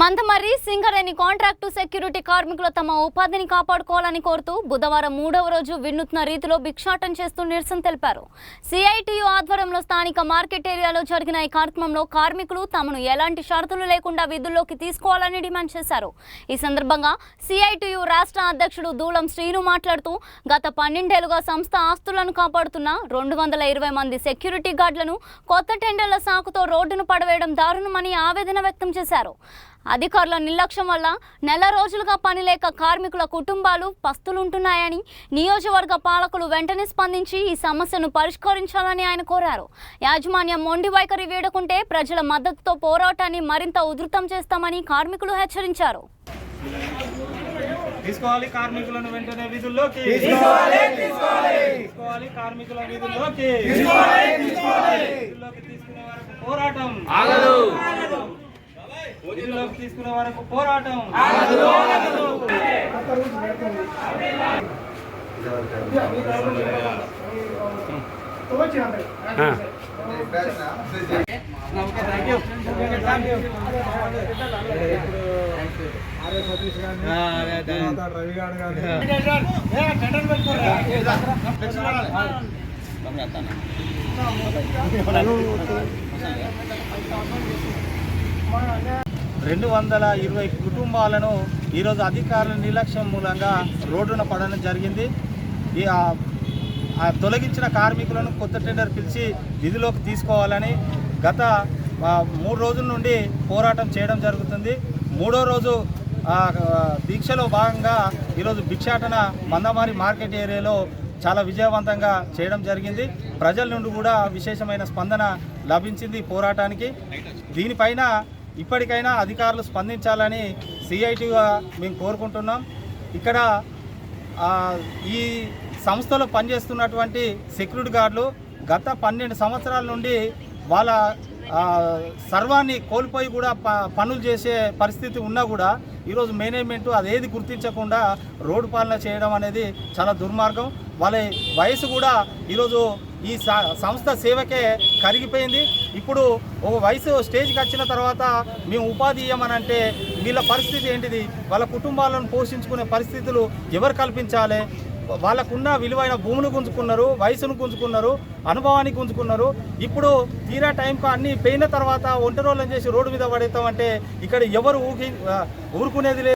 Mandamarri Singareni contract security కార్మికులు తమ ఉపాధిని కాపాడుకోవాలని కోరుతూ బుధవారం 3వ రోజు వినూత్న రీతిలో భిక్షాటన చేస్తూ నిరసన తెలిపారు. సిఐటియు ఆధ్వర్యంలో స్థానిక మార్కెట్ ఏరియాలో జరిగిన ఈ కార్యక్రమంలో కార్మికులు తమను ఎలాంటి షరతులు లేకుండా విధుల్లోకి తీసుకోవాలని డిమాండ్ చేశారు. ఈ సందర్భంగా సిఐటియు రాష్ట్ర అధ్యక్షుడు దూలం శ్రీను మాట్లాడుతూ గత 12 ఏళ్లుగా సంస్థ ఆస్తులను కాపాడుతున్న 220 మంది సెక్యూరిటీ గార్డులను కొత్త టెండర్ల సాకుతో రోడ్డును పడవేయడం దారుణమని ఆవేదన వ్యక్తం చేశారు. అధికారుల నిర్లక్ష్యం వల్ల నెల రోజులుగా పని లేక కార్మికుల కుటుంబాలు పస్తులుంటున్నాయని నియోజకవర్గ పాలకులు వెంటనే స్పందించి ఈ సమస్యను పరిష్కరించాలని ఆయన కోరారు. యాజమాన్యం మొండి వైఖరి వీడకుంటే ప్రజల మద్దతుతో పోరాటాన్ని మరింత ఉధృతం చేస్తామని కార్మికులు హెచ్చరించారు. తీసుకోవాలి కార్మికులను వెంటనే విధుల్లోకి, తీసుకోవాలి కార్మికుల విధుల్లోకి, విధుల్లోకి తీసుకునే వరకు పోరాటం ఆగదు, విధుల్లోకి తీసుకునే వరకు పోరాటం ఆగదు. రవి 220 కుటుంబాలను ఈరోజు అధికారుల నిర్లక్ష్యం మూలంగా రోడ్డున పడడం జరిగింది. తొలగించిన కార్మికులను కొత్త టెండర్ పిలిచి విధిలోకి తీసుకోవాలని గత 3 రోజుల నుండి పోరాటం చేయడం జరుగుతుంది. 3వ రోజు దీక్షలో భాగంగా ఈరోజు భిక్షాటన మందమర్రి మార్కెట్ ఏరియాలో చాలా విజయవంతంగా చేయడం జరిగింది. ప్రజల నుండి కూడా విశేషమైన స్పందన లభించింది పోరాటానికి. దీనిపైన ఇప్పటికైనా అధికారులు స్పందించాలని సిఐటిగా మేము కోరుకుంటున్నాం. ఇక్కడ ఈ సంస్థలో పనిచేస్తున్నటువంటి సెక్యూరిటీ గార్డులు గత 12 సంవత్సరాల నుండి వాళ్ళ సర్వాన్ని కోల్పోయి కూడా పనులు చేసే పరిస్థితి ఉన్నా కూడా ఈరోజు మేనేజ్మెంట్ అదేది గుర్తించకుండా రోడ్డు పాలన చేయడం అనేది చాలా దుర్మార్గం. వాళ్ళ వయసు కూడా ఈరోజు ఈ సంస్థ సేవకే కరిగిపోయింది. ఇప్పుడు ఒక వయసు స్టేజ్కి వచ్చిన తర్వాత మేము ఉపాధి ఇవ్వమనంటే వీళ్ళ పరిస్థితి ఏంటిది? వాళ్ళ కుటుంబాలను పోషించుకునే పరిస్థితులు ఎవరు కల్పించాలి? వాళ్ళకున్న విలువైన భూములు గుంజుకున్నారు, వయసును గుంజుకున్నారు, అనుభవాన్ని గుంజుకున్నారు. ఇప్పుడు తీరా టైంకు అన్నీ పోయిన తర్వాత ఒంటరోళ్ళని చేసి రోడ్డు మీద పడేస్తామంటే ఇక్కడ ఎవరు ఊరుకునేది లేదు.